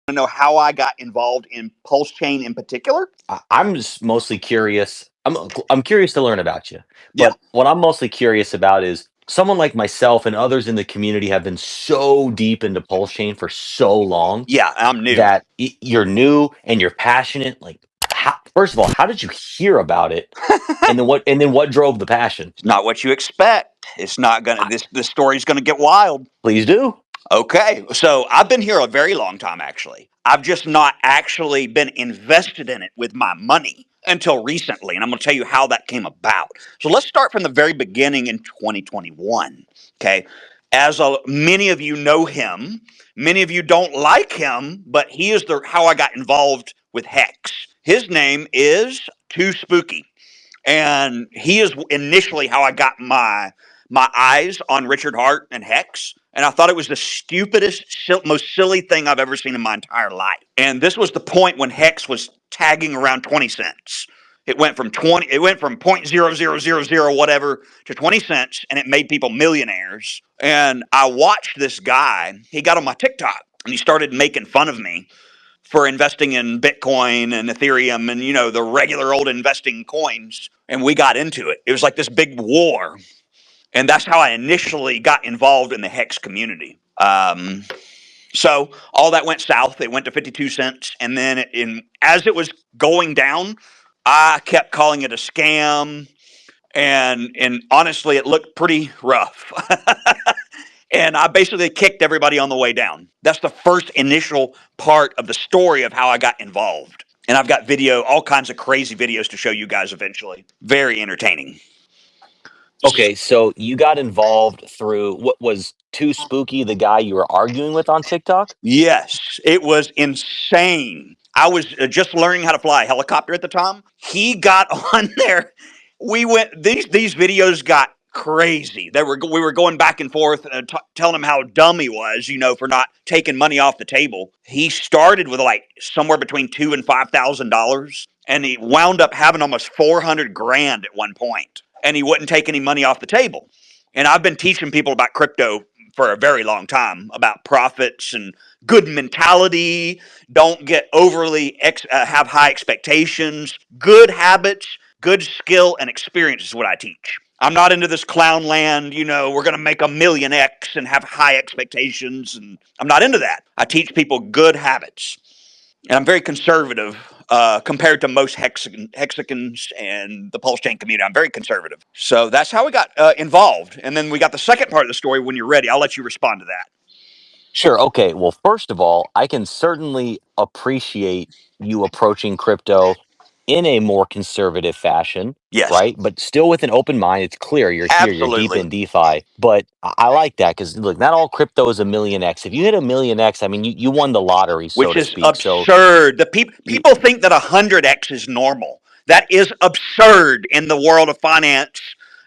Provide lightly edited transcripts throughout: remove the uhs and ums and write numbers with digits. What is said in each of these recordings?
to know how I got involved in Pulsechain in particular? I'm just mostly curious. I'm curious to learn about you. Yeah. But what I'm mostly curious about is someone like myself and others in the community have been so deep into Pulse Chain for so long Yeah, I'm new. that you're new and you're passionate. Like, first of all, how did you hear about it? And then what drove the passion? It's not what you expect. It's not gonna. This story's gonna get wild. Please do. Okay, so I've been here a very long time, actually. I've just not actually been invested in it with my money until recently, and I'm going to tell you how that came about. So let's start from the very beginning in 2021. Okay, as many of you know him, many of you don't like him, but he is how I got involved with Hex. His name is Too Spooky, and he is initially how I got my eyes on Richard Hart and Hex. And I thought it was the stupidest, most silly thing I've ever seen in my entire life. And this was the point when Hex was tagging around 20 cents. It went from 0.0000 whatever to 20 cents, and it made people millionaires. And I watched this guy. He got on my TikTok and he started making fun of me for investing in Bitcoin and Ethereum and, the regular old investing coins. And we got into it. It was like this big war. And that's how I initially got involved in the Hex community. So all that went south. It went to 52 cents. And then as it was going down, I kept calling it a scam. And honestly, it looked pretty rough. And I basically kicked everybody on the way down. That's the first initial part of the story of how I got involved. And I've got all kinds of crazy videos to show you guys eventually. Very entertaining. Okay, so you got involved through what was Too Spooky, the guy you were arguing with on TikTok? Yes, it was insane. I was just learning how to fly a helicopter at the time. He got on there. These videos got crazy. We were going back and forth and telling him how dumb he was, for not taking money off the table. He started with like somewhere between $2,000 and $5,000, and he wound up having almost 400 grand at one point. And he wouldn't take any money off the table. And I've been teaching people about crypto for a very long time, about profits and good mentality. Don't get overly have high expectations. Good habits, good skill, and experience is what I teach. I'm not into this clown land, we're going to make a million X and have high expectations. And I'm not into that. I teach people good habits. And I'm very conservative compared to most hexagons and the Pulse Chain community. I'm very conservative. So that's how we got involved. And then we got the second part of the story. When you're ready, I'll let you respond to that. Sure. Okay. Well, first of all, I can certainly appreciate you approaching crypto in a more conservative fashion, Yes, right? But still with an open mind. It's clear you're here, you're deep absolutely. in DeFi. But I like that because look, not all crypto is a million X. If you hit a million X, I mean, you won the lottery, so Which to is speak. So absurd. People think that 100x is normal. That is absurd in the world of finance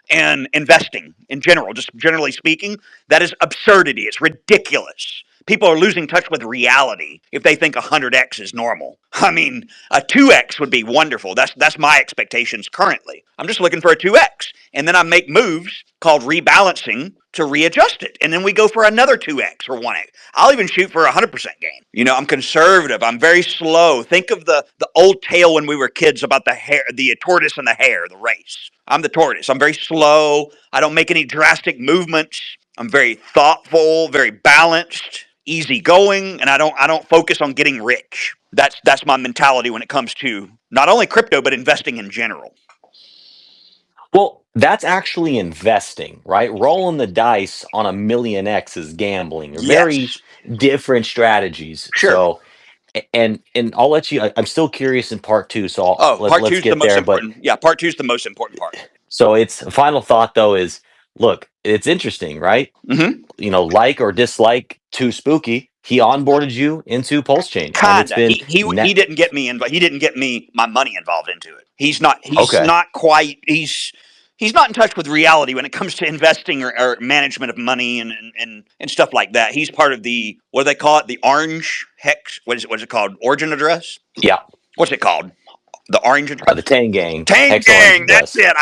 and investing in general. Just generally speaking, that is absurdity. It's ridiculous. People are losing touch with reality if they think 100x is normal. I mean, a 2x would be wonderful. That's my expectations currently. I'm just looking for a 2x. And then I make moves called rebalancing to readjust it. And then we go for another 2x or 1x. I'll even shoot for 100% gain. I'm conservative. I'm very slow. Think of the old tale when we were kids about the tortoise and the hare, the race. I'm the tortoise. I'm very slow. I don't make any drastic movements. I'm very thoughtful, very balanced, easygoing, and I don't focus on getting rich. That's my mentality when it comes to not only crypto but investing in general. well, that's actually investing, right? Rolling the dice on a million X is gambling. They're very Yes, different strategies. sure. So and I'll let you. I'm still curious in part two, so Oh, part two let's is the get most there. But important. Yeah, part two is the most important part. so it's final thought though is look, it's interesting, right? Mm-hmm. Like or dislike Too Spooky. He onboarded you into Pulse Chain, and it's Kinda. been He didn't get me he didn't get me my money involved into it. He's okay. not quite he's not in touch with reality when it comes to investing or management of money and stuff like that. He's part of the what do they call it? The orange hex. What's it called? Origin address? Yeah, What's it called? The orange address? the Tang Gang, Tang Hex Orange Gang, that's address. it.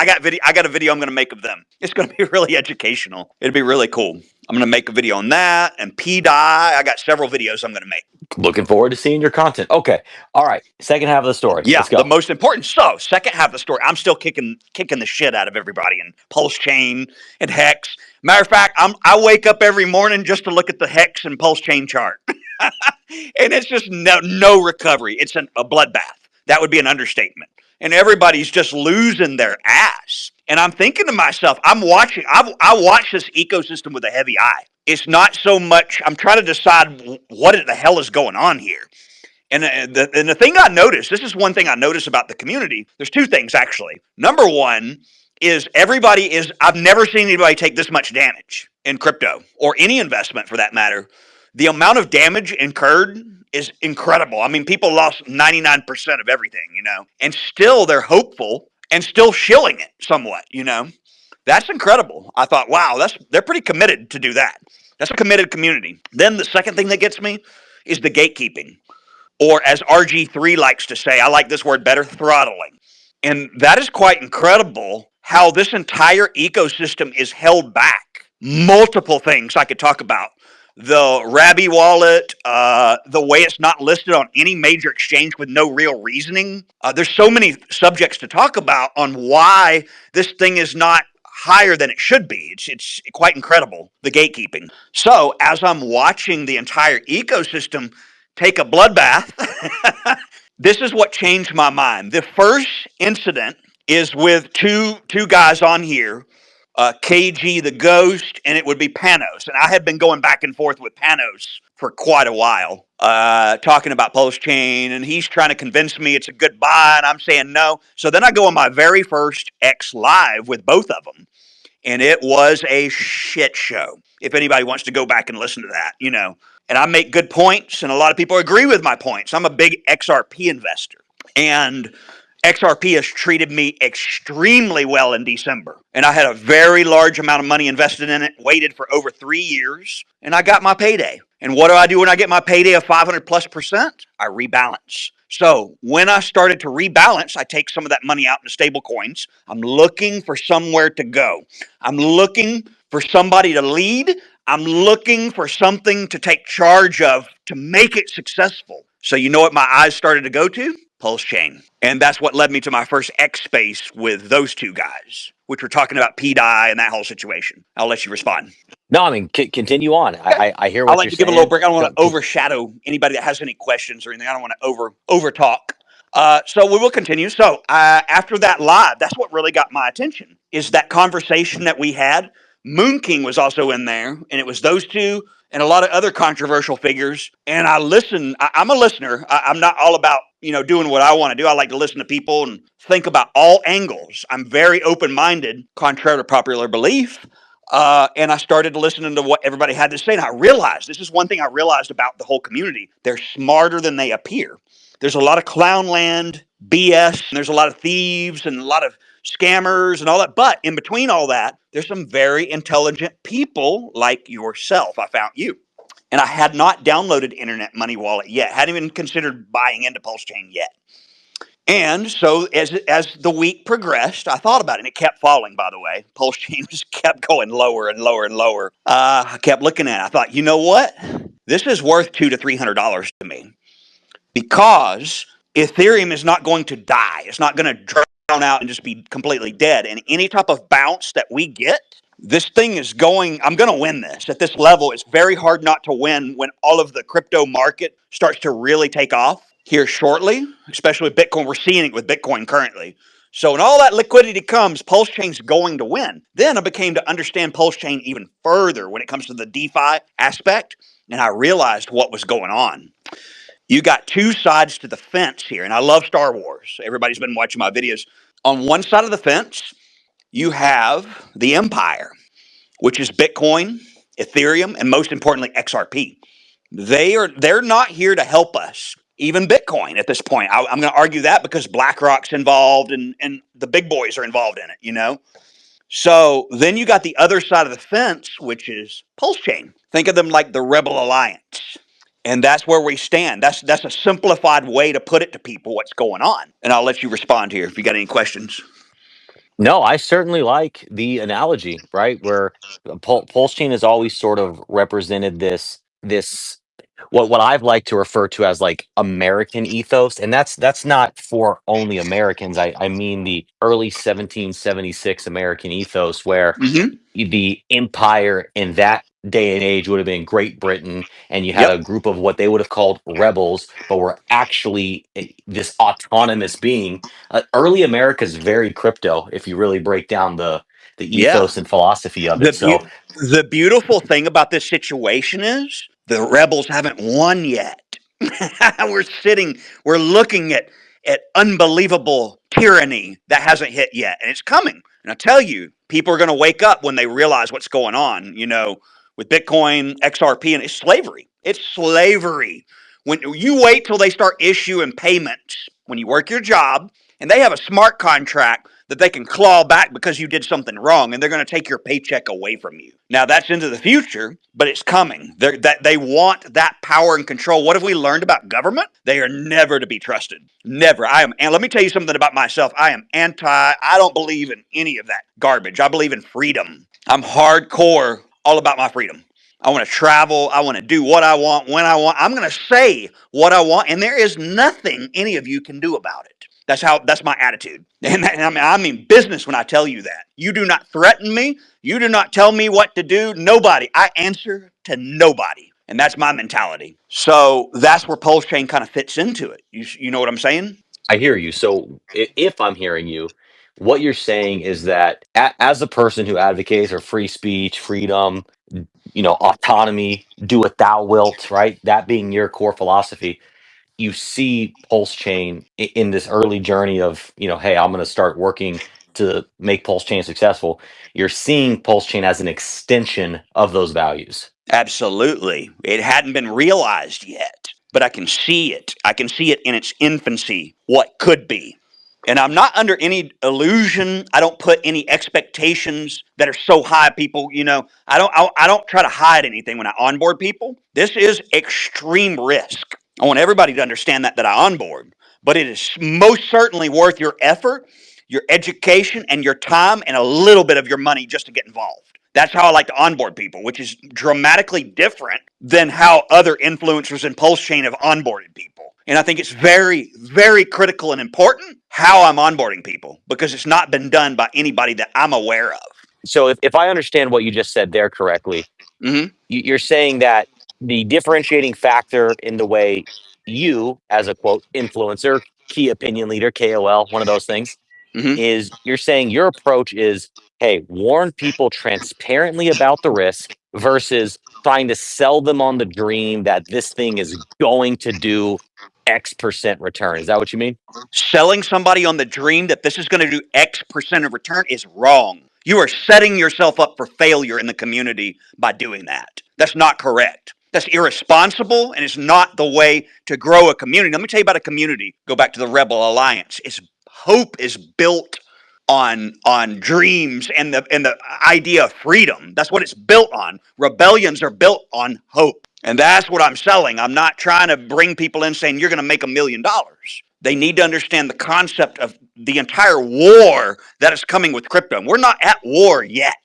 I got a video I'm going to make of them. It's going to be really educational. It'll be really cool. I'm going to make a video on that and pdai. I got several videos I'm going to make. Looking forward to seeing your content. Okay. All right. Second half of the story. Yeah, Let's go. the most important. So, second half of the story, I'm still kicking the shit out of everybody in Pulsechain and Hex. Matter of fact, I wake up every morning just to look at the Hex and Pulsechain chart, and it's just no recovery. It's a bloodbath. That would be an understatement. And everybody's just losing their ass. And I'm thinking to myself, I watch this ecosystem with a heavy eye. It's not so much. I'm trying to decide what the hell is going on here. And the thing I noticed, this is one thing I noticed about the community. There's two things, actually. Number one is I've never seen anybody take this much damage in crypto or any investment for that matter. The amount of damage incurred is incredible. I mean, people lost 99% of everything, and still they're hopeful and still shilling it somewhat. That's incredible. I thought, wow, they're pretty committed to do that. That's a committed community. Then the second thing that gets me is the gatekeeping. Or as RG3 likes to say, I like this word better, throttling. And that is quite incredible how this entire ecosystem is held back. Multiple things I could talk about. The Rabby wallet, the way it's not listed on any major exchange with no real reasoning. There's so many subjects to talk about on why this thing is not higher than it should be. It's quite incredible, the gatekeeping. So as I'm watching the entire ecosystem take a bloodbath, this is what changed my mind. The first incident is with two guys on here, KG the Ghost, and it would be Panos. And I had been going back and forth with Panos for quite a while, talking about Pulsechain, and he's trying to convince me it's a good buy, and I'm saying no. So then I go on my very first X Live with both of them, and it was a shit show. If anybody wants to go back and listen to that. And I make good points, and a lot of people agree with my points. I'm a big XRP investor, and XRP has treated me extremely well in December. And I had a very large amount of money invested in it, waited for over 3 years, and I got my payday. And what do I do when I get my payday of 500+%? I rebalance. So when I started to rebalance, I take some of that money out into stable coins. I'm looking for somewhere to go. I'm looking for somebody to lead. I'm looking for something to take charge of to make it successful. So you know what my eyes started to go to? Pulsechain. And that's what led me to my first X space with those two guys, which were talking about pdai and that whole situation. I'll let you respond. No, I mean, continue on. I hear I'll what let you're you give a little saying. break. I don't want to overshadow anybody that has any questions or anything. I don't want to over talk. So we will continue. So after that live, that's what really got my attention is that conversation that we had. Moon King was also in there, and it was those two and a lot of other controversial figures. And I listened. I'm a listener. I'm not all about doing what I want to do. I like to listen to people and think about all angles. I'm very open-minded, contrary to popular belief. And I started listening to what everybody had to say. And I realized, this is one thing I realized about the whole community. They're smarter than they appear. There's a lot of clownland, BS, and there's a lot of thieves and a lot of scammers and all that. But in between all that, there's some very intelligent people like yourself. I found you. And I had not downloaded Internet Money Wallet yet. Hadn't even considered buying into Pulsechain yet. And so as the week progressed, I thought about it, and it kept falling, by the way. Pulsechain just kept going lower and lower and lower. I kept looking at it. I thought, you know what? This is worth $200 to $300 to me because Ethereum is not going to die. It's not going to drown out and just be completely dead. And any type of bounce that we get, this thing is going, I'm going to win this. At this level, it's very hard not to win when all of the crypto market starts to really take off here shortly, especially with Bitcoin. We're seeing it with Bitcoin currently. So when all that liquidity comes, Pulsechain's going to win. Then I became to understand Pulsechain even further when it comes to the DeFi aspect, and I realized what was going on. You got two sides to the fence here, and I love Star Wars. Everybody's been watching my videos. On one side of the fence, you have the empire, which is Bitcoin, Ethereum, and most importantly, XRP. They're not here to help us. Even Bitcoin at this point. I'm going to argue that because BlackRock's involved and the big boys are involved in it. So then you got the other side of the fence, which is Pulsechain. Think of them like the Rebel Alliance. And that's where we stand. That's a simplified way to put it to people what's going on. And I'll let you respond here if you got any questions. No, I certainly like the analogy, right? Where pulse chain has always sort of represented this what I've liked to refer to as like American ethos, and that's not for only Americans. I mean the early 1776 American ethos, where Hmm. the empire in that day and age would have been Great Britain, and you had Yep. a group of what they would have called rebels, but were actually this autonomous being. Early America is very crypto, if you really break down the Yeah. ethos and philosophy of The it. So beau- the beautiful thing about this situation is the rebels haven't won yet. We're looking at unbelievable tyranny that hasn't hit yet, and it's coming. And I tell you, people are going to wake up when they realize what's going on. With Bitcoin, XRP, and it's slavery. It's slavery. When you wait till they start issuing payments, when you work your job, and they have a smart contract that they can claw back because you did something wrong, and they're going to take your paycheck away from you. Now that's into the future, but it's coming. They want that power and control. What have we learned about government? They are never to be trusted. Never. And let me tell you something about myself. I am anti. I don't believe in any of that garbage. I believe in freedom. I'm hardcore all about my freedom. I want to travel. I want to do what I want when I want. I'm going to say what I want, and there is nothing any of you can do about it. That's my attitude. And I mean business when I tell you that. You do not threaten me. You do not tell me what to do. Nobody. I answer to nobody. And that's my mentality. So that's where Pulse Chain kind of fits into it. You know what I'm saying? I hear you. So if I'm hearing you, what you're saying is that as a person who advocates for free speech, freedom, autonomy, do what thou wilt, right? That being your core philosophy, you see Pulse Chain in this early journey of, hey, I'm going to start working to make Pulse Chain successful. You're seeing Pulse Chain as an extension of those values. Absolutely. It hadn't been realized yet, but I can see it. I can see it in its infancy, what could be. And I'm not under any illusion. I don't put any expectations that are so high. People, I don't try to hide anything when I onboard people. This is extreme risk. I want everybody to understand that I onboard, but it is most certainly worth your effort, your education, and your time, and a little bit of your money just to get involved. That's how I like to onboard people, which is dramatically different than how other influencers in Pulse Chain have onboarded people. And I think it's very, very critical and important how I'm onboarding people because it's not been done by anybody that I'm aware of. So if I understand what you just said there correctly, Mm-hmm. you're saying that the differentiating factor in the way you, as a quote influencer, key opinion leader, KOL, one of those things, Mm-hmm. is you're saying your approach is, hey, warn people transparently about the risk versus trying to sell them on the dream that this thing is going to do X% return. Is that what you mean? Selling somebody on the dream that this is going to do X% of return is wrong. You are setting yourself up for failure in the community by doing that. That's not correct. That's irresponsible, and it's not the way to grow a community. Let me tell you about a community. Go back to the Rebel Alliance. Its hope is built on dreams and the idea of freedom. That's what it's built on. Rebellions are built on hope. And that's what I'm selling. I'm not trying to bring people in saying you're going to make $1 million. They need to understand the concept of the entire war that is coming with crypto. And we're not at war yet,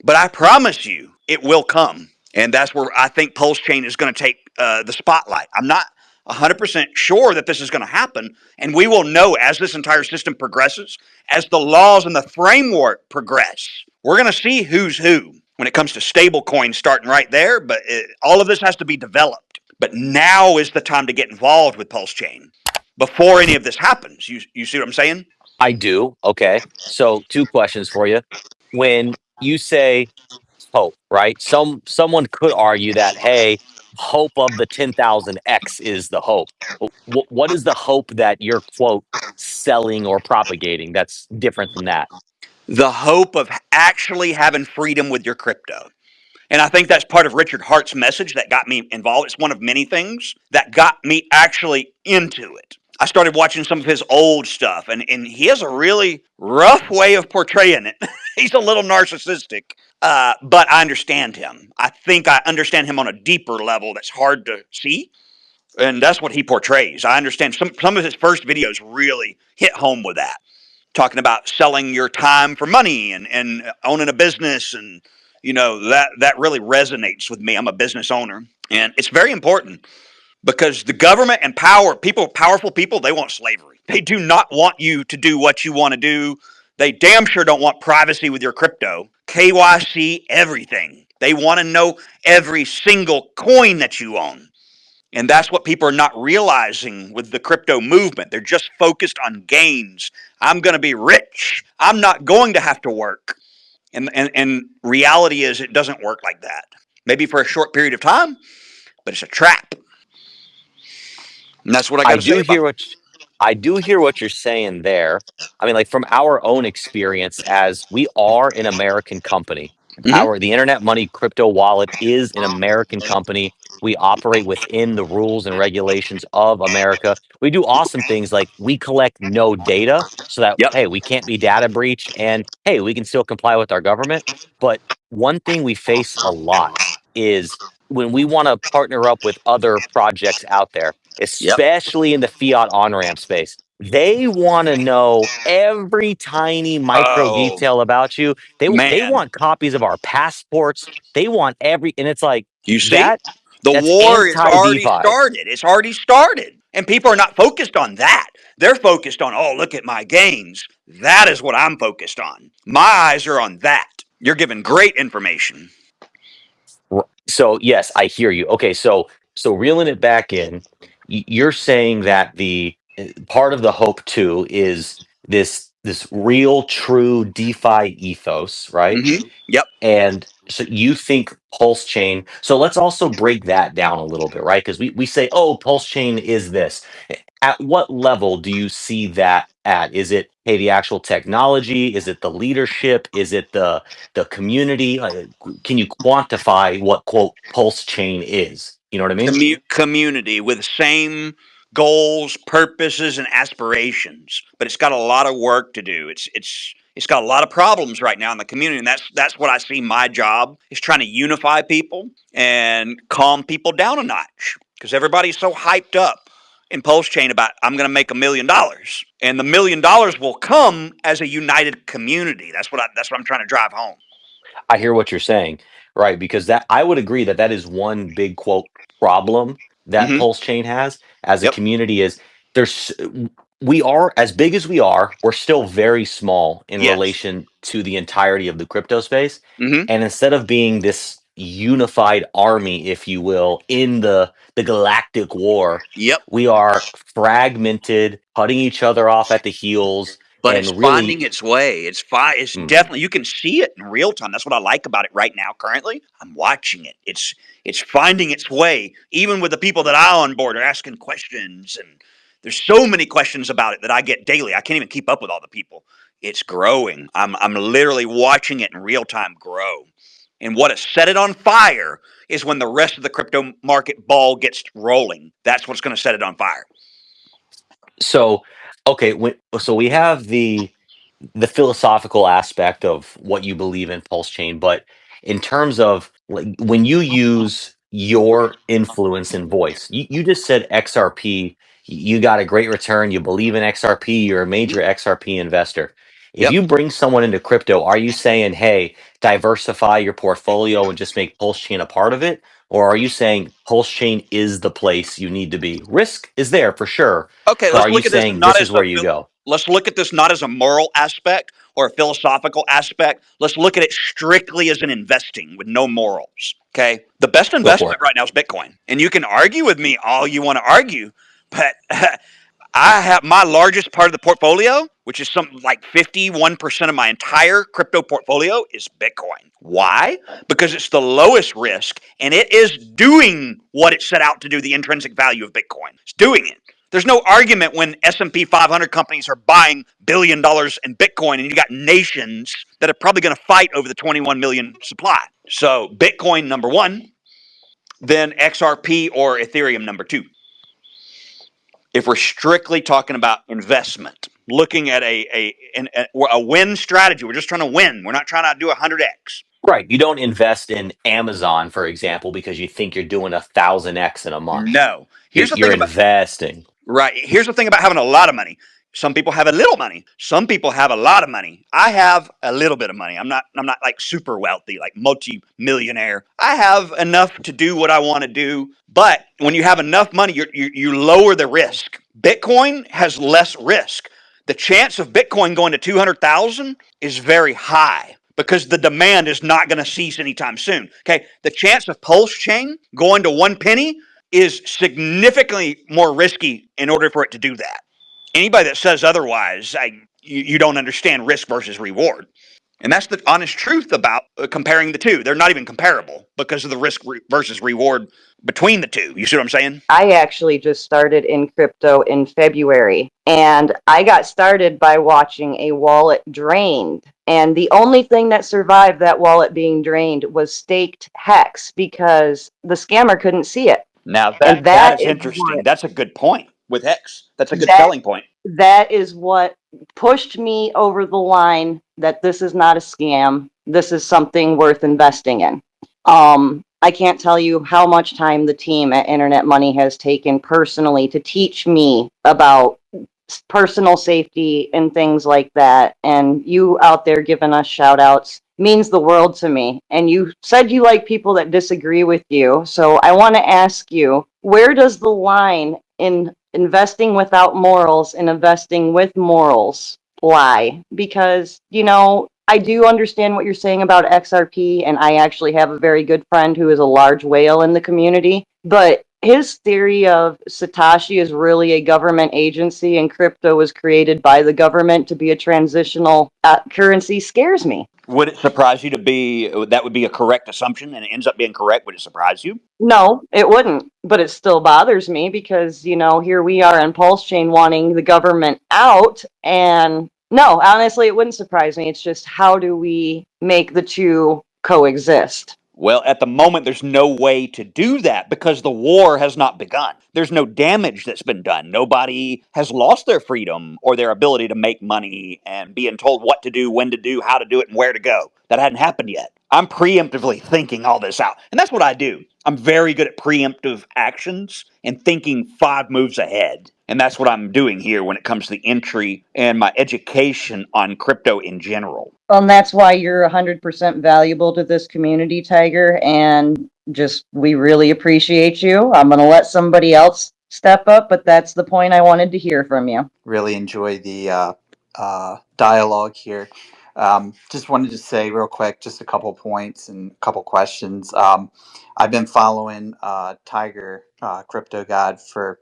but I promise you it will come. And that's where I think Pulse Chain is going to take the spotlight. I'm not 100% sure that this is going to happen. And we will know as this entire system progresses, as the laws and the framework progress. We're going to see who's who when it comes to stable coins starting right there. But all of this has to be developed. But now is the time to get involved with Pulse Chain before any of this happens. You see what I'm saying? I do. Okay. So two questions for you. When you say hope, right? Someone could argue that, hey, hope of the 10,000x is the hope. What is the hope that you're quote selling or propagating that's different than that? The hope of actually having freedom with your crypto. And I think that's part of Richard Hart's message that got me involved. It's one of many things that got me actually into it. I started watching some of his old stuff, and he has a really rough way of portraying it. He's a little narcissistic, but I understand him. I think I understand him on a deeper level that's hard to see, and that's what he portrays. I understand some of his first videos really hit home with that. talking about selling your time for money and owning a business. And, that really resonates with me. I'm a business owner. And it's very important because the government and powerful people, they want slavery. They do not want you to do what you want to do. They damn sure don't want privacy with your crypto. KYC, everything. They want to know every single coin that you own. And that's what people are not realizing with the crypto movement. They're just focused on gains. I'm going to be rich. I'm not going to have to work. And reality is it doesn't work like that. Maybe for a short period of time, but it's a trap. And that's what I got I to say do about hear what I do hear what you're saying there. I mean, like from our own experience, as we are an American company, it. Mm-hmm. the Internet Money Crypto Wallet is an American company. We operate within the rules and regulations of America. We do awesome things like we collect no data so that, Yep. hey, we can't be data breached and hey, we can still comply with our government. But one thing we face a lot is when we want to partner up with other projects out there, Yep. especially in the fiat on ramp space. They want to know every tiny micro Oh, detail about you. They man. want copies of our passports. They want every, and it's like You see? that. The That's war is anti already DeFi. started. It's already started. And people are not focused on that. They're focused on, oh, look at my gains. That is what I'm focused on. My eyes are on that. You're giving great information. So yes, I hear you. Okay, so reeling it back in, you're saying that the part of the hope too is this real true DeFi ethos, right? Mm-hmm. Yep. And so you think Pulse Chain. So let's also break that down a little bit, right? Because we say, oh, Pulse Chain is this. At what level do you see that at? Is it, hey, the actual technology? Is it the leadership? Is it the community? Can you quantify what quote Pulse Chain is? You know what I mean? Community with the same goals, purposes, and aspirations, but it's got a lot of work to do. It's got a lot of problems right now in the community, and that's what I see. My job is trying to unify people and calm people down a notch because everybody's so hyped up in Pulse Chain about I'm going to make $1 million, and the $1 million will come as a united community. That's what I'm trying to drive home. I hear what you're saying, right? Because that I would agree that that is one big quote problem that Mm-hmm. Pulse Chain has as a Yep. community is there's we are as big as we are, we're still very small in Yes. relation to the entirety of the crypto space. Mm-hmm. And instead of being this unified army, if you will, in the galactic war, Yep. we are fragmented, cutting each other off at the heels, But it's and really finding its way. It's mm, definitely, you can see it in real time. That's what I like about it right now. Currently, I'm watching it. It's finding its way. Even with the people that I onboard are asking questions, and there's so many questions about it that I get daily. I can't even keep up with all the people. It's growing. I'm literally watching it in real time grow. And what has set it on fire is when the rest of the crypto market ball gets rolling. That's what's going to set it on fire. so okay, so we have the philosophical aspect of what you believe in pulse chain, but in terms of like when you use your influence and voice, you just said XRP, you got a great return, you believe in XRP, you're a major XRP investor. If Yep. you bring someone into crypto, are you saying, hey, diversify your portfolio and just make pulse chain a part of it? Or are you saying pulse chain is the place you need to be? Risk is there for sure, Okay, but let's are you look at this saying not this as is where you go? let's look at this not as a moral aspect or a philosophical aspect. Let's look at it strictly as an investing with no morals. Okay, the best Go for it. investment right now is Bitcoin, and you can argue with me all you want to argue, but I have my largest part of the portfolio, which is something like 51% of my entire crypto portfolio, is Bitcoin. Why? Because it's the lowest risk and it is doing what it set out to do, the intrinsic value of Bitcoin. It's doing it. There's no argument when S&P 500 companies are buying $1 billion in Bitcoin and you got nations that are probably going to fight over the 21 million supply. So Bitcoin number 1, then XRP or Ethereum number 2. If we're strictly talking about investment, looking at a win strategy, we're just trying to win. We're not trying to do 100x. Right. You don't invest in Amazon, for example, because you think you're doing 1,000x in a month. No. Here's the You're thing about investing. Right. Here's the thing about having a lot of money. Some people have a little money. Some people have a lot of money. I have a little bit of money. I'm not like super wealthy, like multi-millionaire. I have enough to do what I want to do. But when you have enough money, you lower the risk. Bitcoin has less risk. The chance of Bitcoin going to 200,000 is very high because the demand is not going to cease anytime soon. Okay, the chance of Pulsechain going to 1 penny is significantly more risky in order for it to do that. Anybody that says otherwise, you don't understand risk versus reward. And that's the honest truth about comparing the two. They're not even comparable because of the risk versus reward between the two. You see what I'm saying? I actually just started in crypto in February, and I got started by watching a wallet drained. And the only thing that survived that wallet being drained was staked hex because the scammer couldn't see it. Now And that is interesting. That's a good point with Hex. That's a good selling point. That is what pushed me over the line that this is not a scam. This is something worth investing in. I can't tell you how much time the team at Internet Money has taken personally to teach me about personal safety and things like that. And you out there giving us shout outs means the world to me. And you said you like people that disagree with you. So I want to ask you, where does the line in investing without morals and investing with morals lie? Because, I do understand what you're saying about XRP, and I actually have a very good friend who is a large whale in the community. But his theory of Satoshi is really a government agency and crypto was created by the government to be a transitional currency scares me. Would it surprise you that would be a correct assumption and it ends up being correct? Would it surprise you? No, it wouldn't, but it still bothers me because, here we are in Pulsechain wanting the government out. And no, honestly, it wouldn't surprise me. It's just how do we make the two coexist? Well, at the moment, there's no way to do that because the war has not begun. There's no damage that's been done. Nobody has lost their freedom or their ability to make money and being told what to do, when to do, how to do it, and where to go. That hadn't happened yet. I'm preemptively thinking all this out. And that's what I do. I'm very good at preemptive actions and thinking 5 moves ahead. And that's what I'm doing here when it comes to the entry and my education on crypto in general. And that's why you're 100% valuable to this community, Tiger. And we really appreciate you. I'm going to let somebody else step up, but that's the point I wanted to hear from you. Really enjoy the dialogue here. Just wanted to say real quick, just a couple points and a couple questions. I've been following Tiger Crypto God for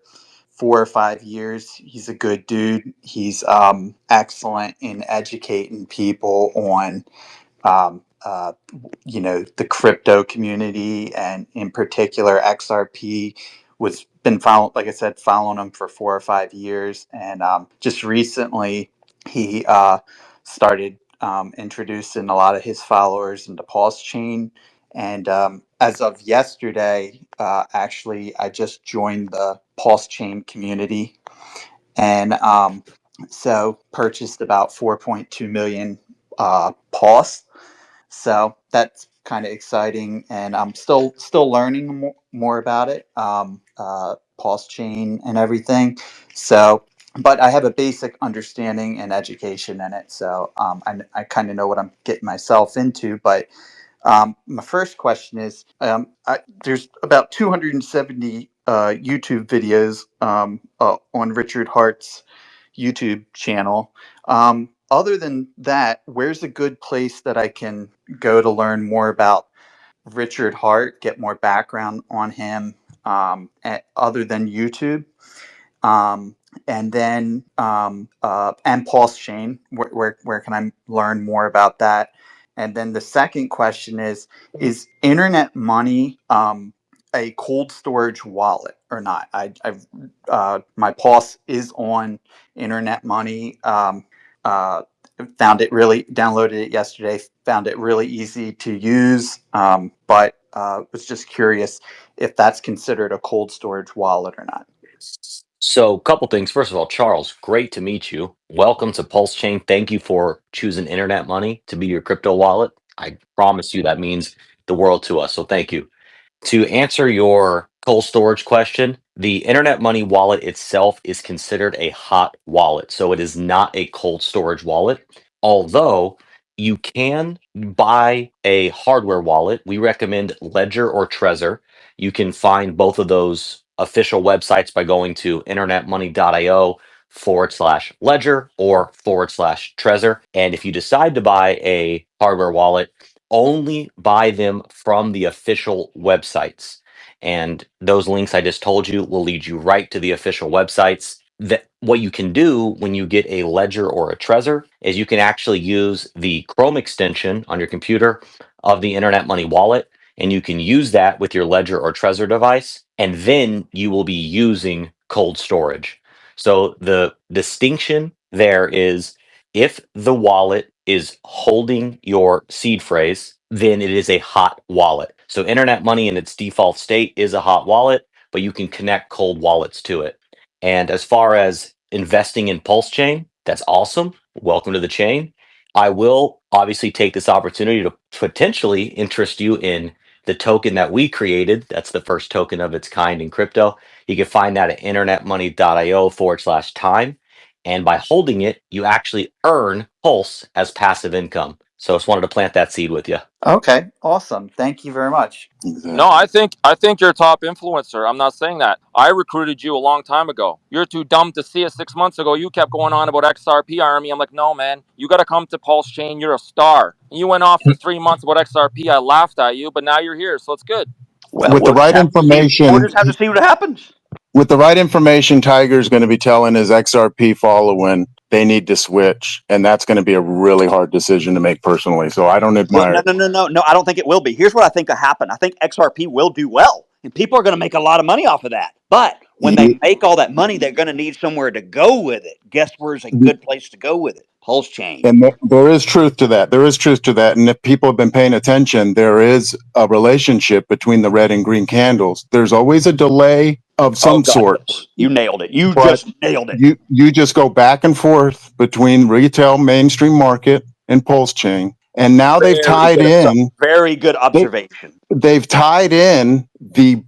4 or 5 years. He's a good dude. He's excellent in educating people on um, uh, the crypto community, and in particular XRP. Was been following, like I said, following him for 4 or 5 years, and just recently he started introducing a lot of his followers into Pulse Chain. And as of yesterday, actually, I just joined the Pulse Chain community, and so purchased about 4.2 million Pulse. So that's kind of exciting, and I'm still learning more about it, Pulse Chain and everything. So, but I have a basic understanding and education in it, so I kind of know what I'm getting myself into. But my first question is, there's about 270 YouTube videos on Richard Hart's YouTube channel. Other than that, where's a good place that I can go to learn more about Richard Hart, get more background on him, other than YouTube? And then and Pulse Chain, where can I learn more about that? And then the second question is Internet Money a cold storage wallet or not? I've my Pulse is on Internet Money. Found it really, downloaded it yesterday, found it really easy to use, but was just curious if that's considered a cold storage wallet or not. So, a couple things. First of all, Charles, great to meet you. Welcome to Pulse Chain. Thank you for choosing Internet Money to be your crypto wallet. I promise you that means the world to us. So, thank you. To answer your cold storage question, The Internet Money wallet itself is considered a hot wallet, so it is not a cold storage wallet. Although you can buy a hardware wallet, we recommend Ledger or Trezor. You can find both of those official websites by going to internetmoney.io/ledger or /Trezor. And if you decide to buy a hardware wallet, only buy them from the official websites. And those links I just told you will lead you right to the official websites. That what you can do when you get a Ledger or a Trezor is you can actually use the Chrome extension on your computer of the Internet Money wallet, and you can use that with your Ledger or Trezor device, and then you will be using cold storage. So the distinction there is if the wallet is holding your seed phrase, then it is a hot wallet. So Internet Money in its default state is a hot wallet, but you can connect cold wallets to it. And as far as investing in Pulsechain, that's awesome. Welcome to the chain. I will obviously take this opportunity to potentially interest you in the token that we created. That's the first token of its kind in crypto. You can find that at internetmoney.io/time. And by holding it, you actually earn Pulse as passive income. So I just wanted to plant that seed with you. Okay, awesome. Thank you very much. No, I think you're a top influencer. I'm not saying that. I recruited you a long time ago. You're too dumb to see it 6 months ago. You kept going on about XRP Army. I'm like, no, man, you got to come to Pulse Chain. You're a star. And you went off for 3 months about XRP. I laughed at you, but now you're here, so it's good. Well, With the we'll just right have to see. information, We'll just have to see what happens. with the right information, Tiger's going to be telling his XRP following they need to switch, and that's going to be a really hard decision to make personally. So I don't admire Well, it. no. I don't think it will be. Here's what I think will happen. I think XRP will do well, and people are going to make a lot of money off of that. But when they make all that money, they're going to need somewhere to go with it. Guess where's a good place to go with it? Pulse Chain. And there is truth to that. There is truth to that. And if people have been paying attention, there is a relationship between the red and green candles. There's always a delay of some sort. Yes. You nailed it. You But just nailed it. You just go back and forth between retail, mainstream market, and Pulse Chain. And now they've tied in. Very good observation. They've tied in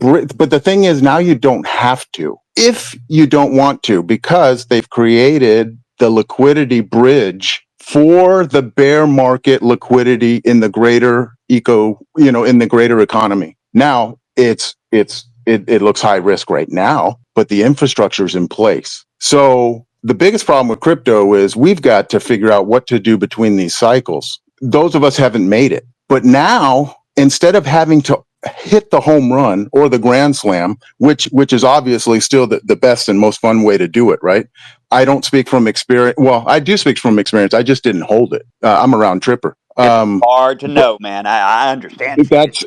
but the thing is, now you don't have to, if you don't want to, because they've created the liquidity bridge for the bear market liquidity in the greater in the greater economy. Now it looks high risk right now, but the infrastructure is in place. So the biggest problem with crypto is we've got to figure out what to do between these cycles. Those of us haven't made it, but now instead of having to hit the home run or the grand slam, which is obviously still the best and most fun way to do it, right? I don't speak from experience. Well, I do speak from experience. I just didn't hold it. I'm a round tripper. It's hard to know, man. I understand. That's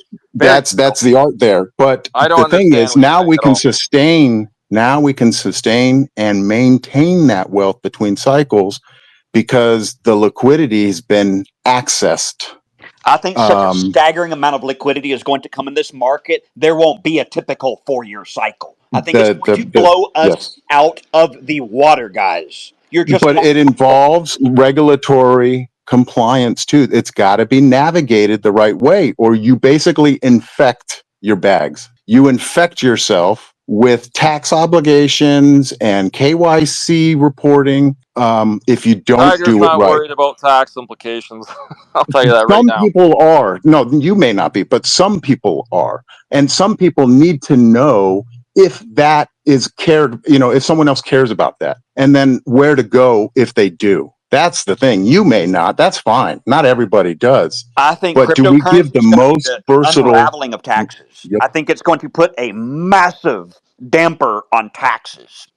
the art there. But the thing is, now we can sustain. Now we can sustain and maintain that wealth between cycles because the liquidity has been accessed. I think such a staggering amount of liquidity is going to come in this market. There won't be a typical 4-year cycle. I think it's going to blow us out of the water, guys. But it involves regulatory compliance too. It's got to be navigated the right way, or you basically infect your bags. You infect yourself with tax obligations and KYC reporting. If you don't do it right, not worried about tax implications. I'll tell you that right now. Some people are. No, you may not be, but some people are, and some people need to know if that is cared. If someone else cares about that, and then where to go if they do. That's the thing. You may not. That's fine. Not everybody does. I think, but do we give the most versatile unraveling of taxes? Yep. I think it's going to put a massive damper on taxes.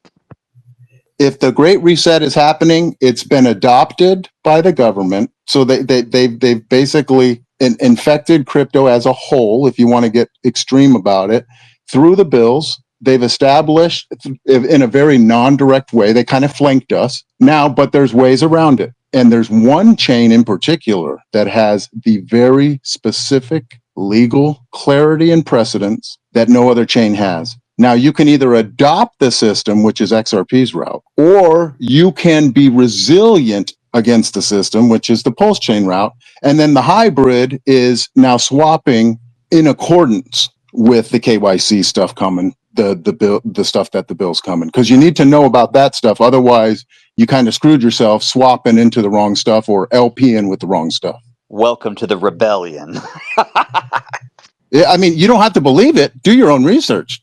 If the Great Reset is happening, it's been adopted by the government. So they've basically infected crypto as a whole, if you want to get extreme about it, through the bills. They've established in a very non-direct way. They kind of flanked us now, but there's ways around it. And there's one chain in particular that has the very specific legal clarity and precedence that no other chain has. Now, you can either adopt the system, which is XRP's route, or you can be resilient against the system, which is the Pulse Chain route. And then the hybrid is now swapping in accordance with the KYC stuff coming the stuff that the bill's coming, because you need to know about that stuff. Otherwise, you kind of screwed yourself swapping into the wrong stuff or LPing with the wrong stuff. Welcome to the rebellion. I mean, you don't have to believe it. Do your own research,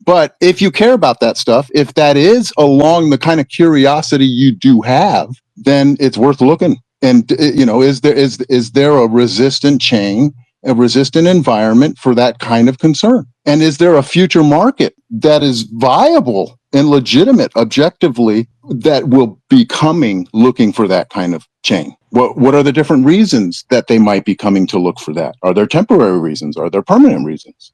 But if you care about that stuff, if that is along the kind of curiosity you do have, then it's worth looking. And is there a resistant chain, a resistant environment for that kind of concern? And is there a future market that is viable and legitimate objectively that will be coming looking for that kind of chain? What are the different reasons that they might be coming to look for that? Are there temporary reasons? Are there permanent reasons?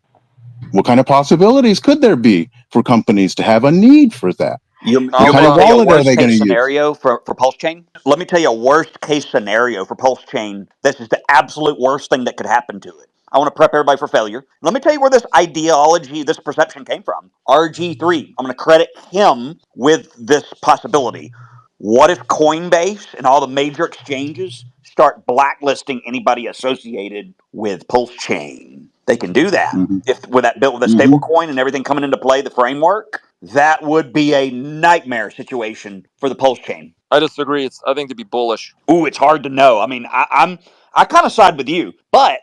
What kind of possibilities could there be for companies to have a need for that? What kind of tell you a wallet are worst they going case to use? scenario for Pulsechain? Let me tell you a worst case scenario for Pulsechain. This is the absolute worst thing that could happen to it. I want to prep everybody for failure. Let me tell you where this ideology, this perception came from. RG3. I'm going to credit him with this possibility. What if Coinbase and all the major exchanges start blacklisting anybody associated with Pulsechain? They can do that. Mm-hmm. If with that built with a stable coin and everything coming into play, the framework, that would be a nightmare situation for the Pulsechain. I disagree. I think to be bullish. Ooh, it's hard to know. I mean, I kind of side with you, but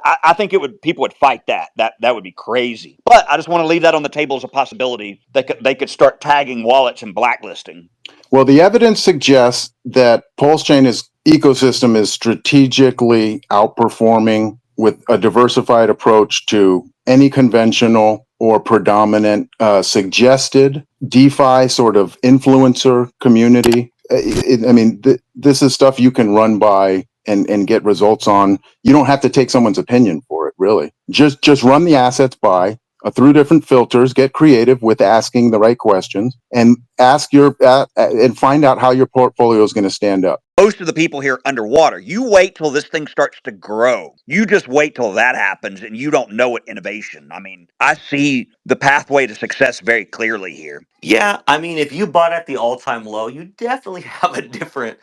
I think people would fight that. That would be crazy. But I just want to leave that on the table as a possibility. They could start tagging wallets and blacklisting. Well, the evidence suggests that Pulsechain ecosystem is strategically outperforming with a diversified approach to any conventional or predominant suggested DeFi sort of influencer community. This is stuff you can run by and get results on. You don't have to take someone's opinion for it, really. Just run the assets by through different filters, get creative with asking the right questions, and and find out how your portfolio is going to stand up. Most of the people here underwater. You wait till this thing starts to grow. You just wait till that happens, and you don't know it innovation. I mean, I see the pathway to success very clearly here. Yeah, I mean, if you bought at the all-time low, you definitely have a different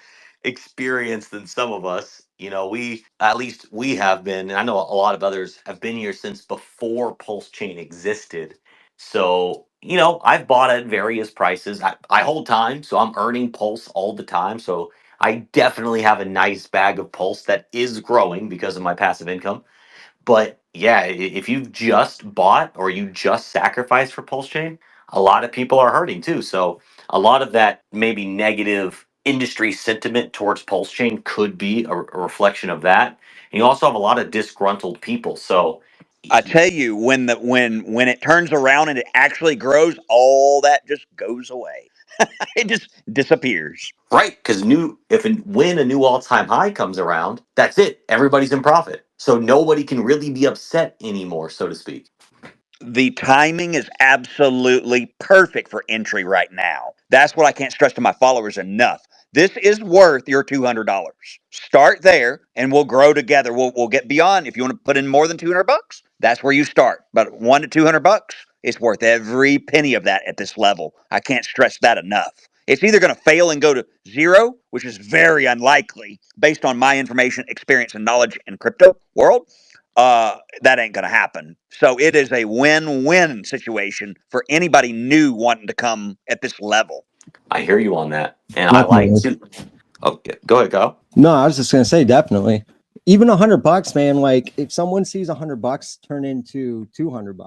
experience than some of us. At least we have been, and I know a lot of others have been here since before Pulse Chain existed. So, I've bought at various prices. I hold time, so I'm earning Pulse all the time. So I definitely have a nice bag of Pulse that is growing because of my passive income. But yeah, if you've just bought or you just sacrificed for Pulse Chain, a lot of people are hurting too. So a lot of that maybe negative industry sentiment towards Pulse Chain could be a reflection of that. And you also have a lot of disgruntled people. So I tell you, when it turns around and it actually grows, all that just goes away. It just disappears. right, because when a new all-time high comes around, that's it. Everybody's in profit. So nobody can really be upset anymore, so to speak. The timing is absolutely perfect for entry right now. That's what I can't stress to my followers enough. This is worth your $200. Start there and we'll grow together. We'll get beyond. If you want to put in more than $200, that's where you start. But 1 to $200, it's worth every penny of that at this level. I can't stress that enough. It's either going to fail and go to zero, which is very unlikely based on my information, experience, and knowledge in crypto world, that ain't going to happen. So it is a win-win situation for anybody new wanting to come at this level. I hear you on that. And I like Definitely. to. Oh, go ahead, go. No, I was just gonna say definitely. Even $100, man. Like if someone sees $100 turn into $200,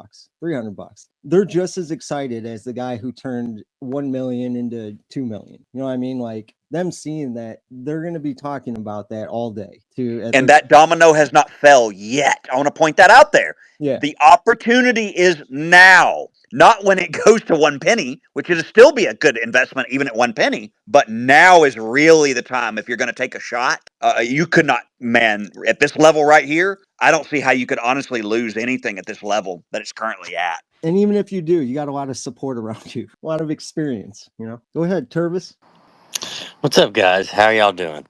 $300, they're just as excited as the guy who turned 1 million into 2 million. You know what I mean? Like them seeing that, they're gonna be talking about that all day. And that domino has not fell yet. I want to point that out there. Yeah. The opportunity is now, not when it goes to 1 penny, which would still be a good investment even at 1 penny. But now is really the time. If you're going to take a shot, you could not, man, at this level right here, I don't see how you could honestly lose anything at this level that it's currently at. And even if you do, you got a lot of support around you, a lot of experience. Go ahead, Tervis. What's up, guys? How y'all doing?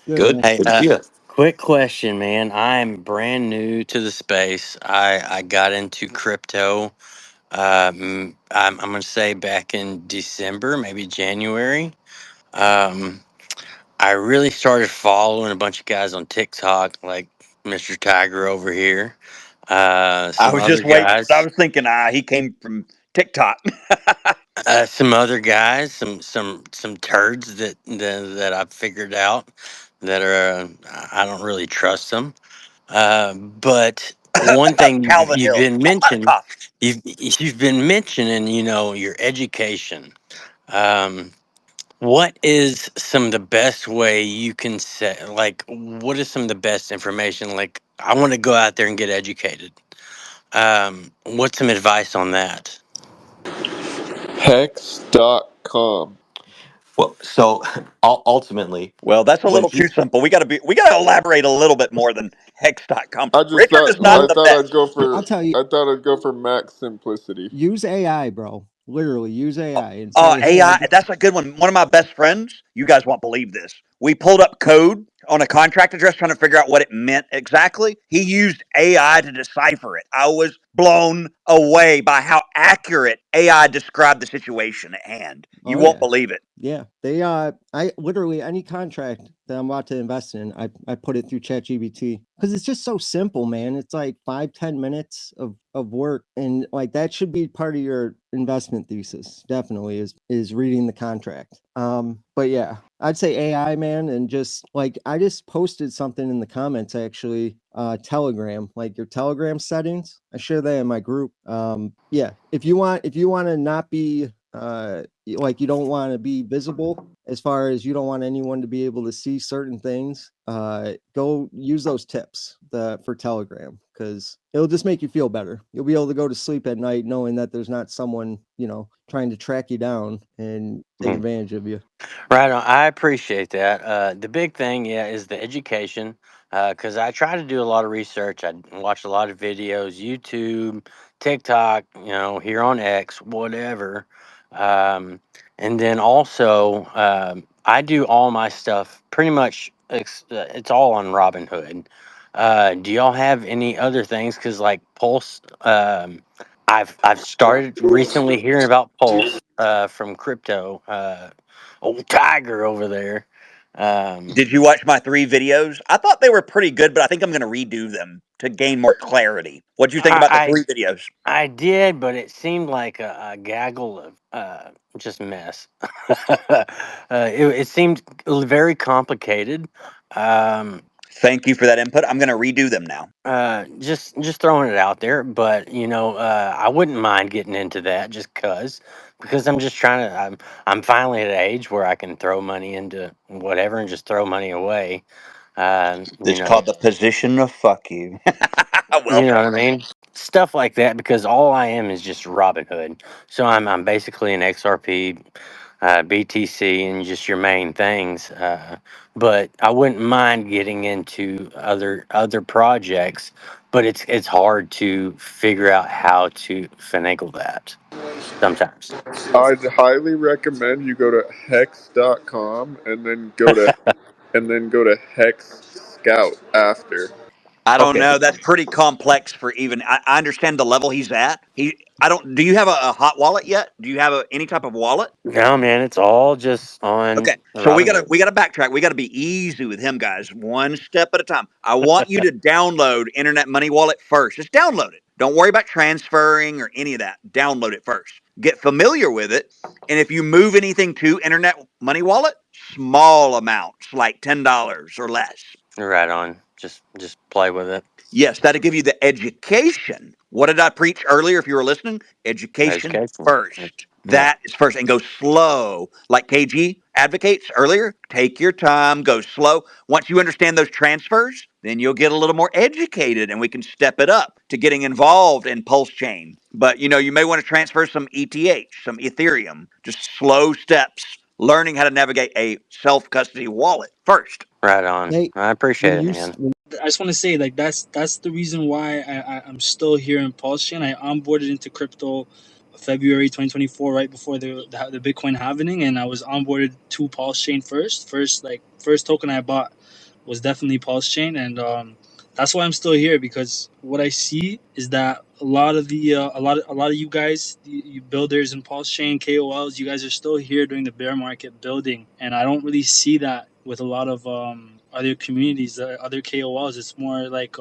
Good. Hey, Good to see you. quick question, man. I'm brand new to the space. I got into crypto. I'm gonna say back in December, maybe January. Um, I really started following a bunch of guys on TikTok, like Mr. Tiger over here. I Some was other just waiting. I guys, was thinking, he came from TikTok. some other guys, some turds that I've figured out that are I don't really trust them. But one thing Calvin you've Hill. been mentioning, Cough. you've been mentioning, your education. Um, what is some of the best way you can say, like, what is some of the best information? Like, I want to go out there and get educated. What's some advice on that? Hex.com. Well, so ultimately, Well, that's a when little too simple. We got to elaborate a little bit more than hex.com. I just Richard thought is not I Well, the thought I'd best. go I'll for tell you, I thought I'd go for max simplicity. use AI, bro. Literally use AI and say, AI, hey, that's a good one. One of my best friends, you guys won't believe this. We pulled up code on a contract address trying to figure out what it meant exactly. He used AI to decipher it. I was blown away by how accurate AI described the situation at hand. You oh won't yeah. believe it. Yeah, they I literally any contract that I'm about to invest in, I put it through ChatGPT because it's just so simple, man. It's like 5-10 minutes of work, and like that should be part of your investment thesis. Definitely is reading the contract. But yeah, I'd say AI, man, and just like I just posted something in the comments actually. Telegram, like your Telegram settings. I share that in my group. Yeah, if you want to not be like you don't want to be visible as far as you don't want anyone to be able to see certain things, go use those tips for Telegram because it'll just make you feel better. You'll be able to go to sleep at night knowing that there's not someone trying to track you down and take advantage of you. Right on. I appreciate that. The big thing, yeah, is the education. Because I try to do a lot of research. I watch a lot of videos, YouTube, TikTok, here on X, whatever. Um, and then also, I do all my stuff pretty much. It's all on Robinhood. Do y'all have any other things? Because like Pulse, I've started recently hearing about Pulse from crypto. Old Tiger over there. Um, Did you watch my 3 videos? I thought they were pretty good, but I think I'm going to redo them to gain more clarity. What do you think about the I 3 videos? I did, but it seemed like a gaggle of just mess. It seemed very complicated. Um, Thank you for that input. I'm going to redo them now. just throwing it out there, but I wouldn't mind getting into that just because I'm just trying to. I'm finally at an age where I can throw money into whatever and just throw money away. You It's know, called the position of fuck you. You know Welcome. what I mean? Stuff like that because all I am is just Robin Hood. So I'm basically an XRP, BTC, and just your main things. But I wouldn't mind getting into other projects, but it's hard to figure out how to finagle that sometimes. I'd highly recommend you go to hex.com and then go to Hex Scout after. I don't Okay. know. That's pretty complex for even. I understand the level he's at. I don't. Do you have a hot wallet yet? Do you have any type of wallet? No, man, it's all just on Okay, so we Robin gotta Hood. we gotta backtrack. We gotta be easy with him, guys. One step at a time. I want you to download Internet Money Wallet first. Just download it. Don't worry about transferring or any of that. Download it first. Get familiar with it, and if you move anything to Internet Money Wallet, small amounts like $10 or less. Right on. Just play with it. Yes, that'll give you the education. What did I preach earlier if you were listening? Education Education. first. Yeah. That is first. And go slow. Like KG advocates earlier, take your time, go slow. Once you understand those transfers, then you'll get a little more educated and we can step it up to getting involved in Pulse Chain. But you may want to transfer some ETH, some Ethereum, just slow steps, learning how to navigate a self custody wallet first. Right on. Hey, I appreciate when it, you man. I just want to say, like, that's the reason why I'm still here in Pulsechain. I onboarded into crypto February 2024, right before the Bitcoin halving, and I was onboarded to Pulsechain first. First token I bought was definitely Pulsechain, and that's why I'm still here, because what I see is that a lot of you guys, you builders in Pulsechain, KOLs, you guys are still here during the bear market building, and I don't really see that with a lot of other communities, other KOLs. It's more like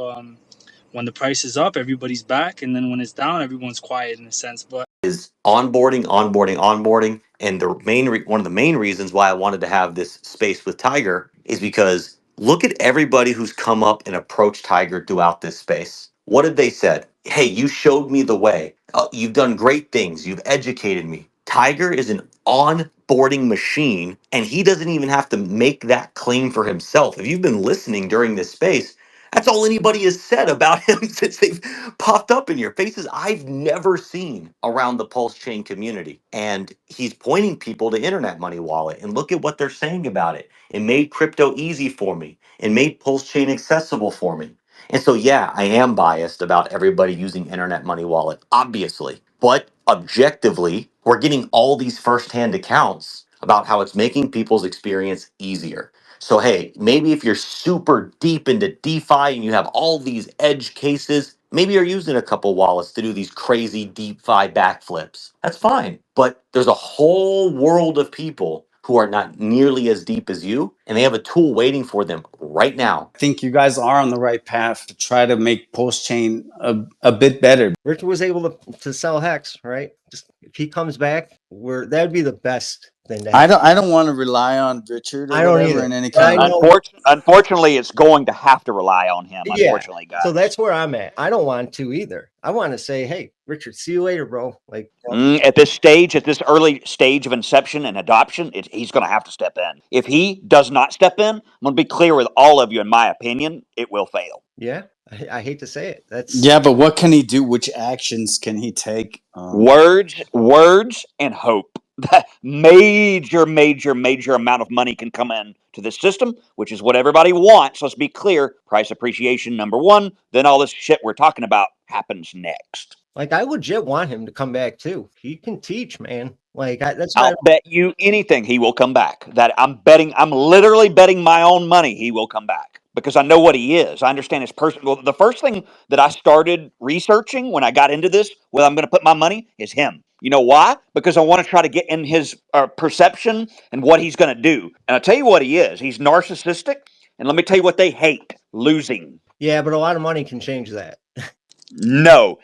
when the price is up, everybody's back, and then when it's down, everyone's quiet in a sense. But is onboarding, onboarding, onboarding. And the one of the main reasons why I wanted to have this space with Tiger is because look at everybody who's come up and approached Tiger throughout this space. What have they said? Hey, you showed me the way. You've done great things. You've educated me. Tiger is an onboarding machine, and he doesn't even have to make that claim for himself. If you've been listening during this space, that's all anybody has said about him since they've popped up in your faces I've never seen around the Pulse Chain community. And he's pointing people to Internet Money Wallet. And look at what they're saying about it. It made crypto easy for me. It made Pulse Chain accessible for me. And so, yeah, I am biased about everybody using Internet Money Wallet, obviously. But objectively, we're getting all these firsthand accounts about how it's making people's experience easier. So, hey, maybe if you're super deep into DeFi and you have all these edge cases, maybe you're using a couple wallets to do these crazy DeFi backflips. That's fine. But there's a whole world of people who are not nearly as deep as you, and they have a tool waiting for them right now. I think you guys are on the right path to try to make Pulse Chain a bit better. Richard was able to sell Hex, right? Just if he comes back, that would be the best thing to happen. I don't want to rely on Richard or I don't whatever either. in any But I kind of. know, Unfortunately, it's going to have to rely on him. yeah. Unfortunately, guys. So that's where I'm at. I don't want to either. I want to say, hey, Richard, see you later, bro. Like At this stage, at this early stage of inception and adoption, he's going to have to step in. If he does not step in, I'm going to be clear with all of you. In my opinion, it will fail. yeah, I hate to say it. That's Yeah, but what can he do? Which actions can he take? Words, and hope. That major amount of money can come in to this system, which is what everybody wants. Let's be clear: price appreciation, number one. Then all this shit we're talking about happens next. like I legit want him to come back too. He can teach, man. Like that's I'll bet you anything he will come back. That I'm literally betting my own money he will come back because I know what he is. I understand his person. Well, the first thing that I started researching when I got into this, where I'm going to put my money, is him. You know why? Because I want to try to get in his perception and what he's going to do. And I'll tell you what he is. He's narcissistic. And let me tell you what they hate: losing. Yeah, but a lot of money can change that. No.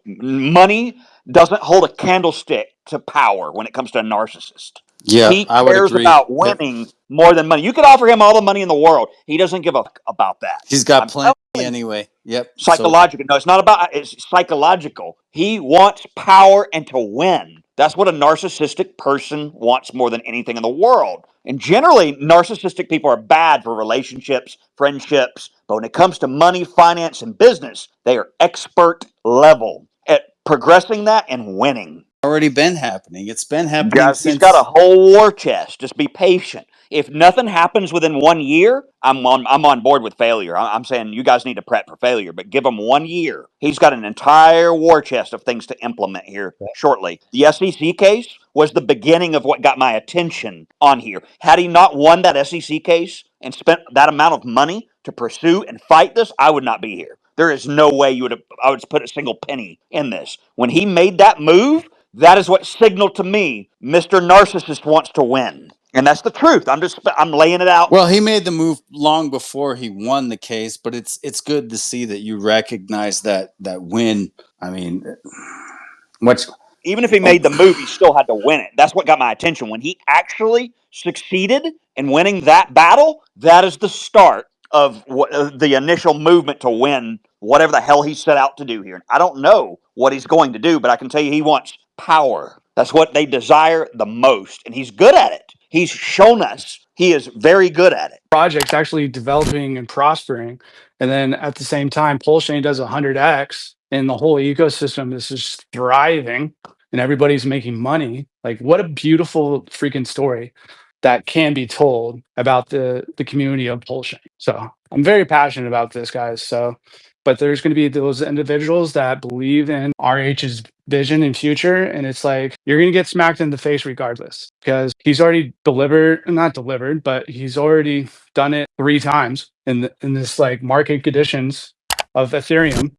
Money doesn't hold a candlestick to power when it comes to a narcissist. Yeah, He I would cares agree. about Yep. winning more than money. You could offer him all the money in the world. He doesn't give a fuck about that. He's got I'm plenty telling you. anyway. Yep. So Psychological. No, it's not about, it's psychological. He wants power and to win. That's what a narcissistic person wants more than anything in the world. And generally, narcissistic people are bad for relationships, friendships. But when it comes to money, finance, and business, they are expert level at progressing that and winning. already been happening. It's been happening Guys, he's got a since. whole war chest. Just be patient. If nothing happens within 1 year, I'm on board with failure. I'm saying you guys need to prep for failure, but give him 1 year. He's got an entire war chest of things to implement here shortly. The SEC case was the beginning of what got my attention on here. Had he not won that SEC case and spent that amount of money to pursue and fight this, I would not be here. There is no way I would put a single penny in this. When he made that move, that is what signaled to me Mr. Narcissist wants to win. And that's the truth. I'm laying it out. Well, he made the move long before he won the case, but it's good to see that you recognize that win. I mean, what's Even if he made the move, he still had to win it. That's what got my attention. When he actually succeeded in winning that battle, that is the start of the initial movement to win whatever the hell he set out to do here. I don't know what he's going to do, but I can tell you he wants power. That's what they desire the most, and he's good at it. He's shown us he is very good at it. Projects actually developing and prospering, and then at the same time, Pulsechain does 100x, and the whole ecosystem is just thriving, and everybody's making money. Like, what a beautiful freaking story that can be told about the community of Pulsechain. So I'm very passionate about this, guys. So, but there's going to be those individuals that believe in RH's vision and future, and it's like you're going to get smacked in the face regardless, because he's already not delivered, but he's already done it 3 times in this like market conditions of Ethereum.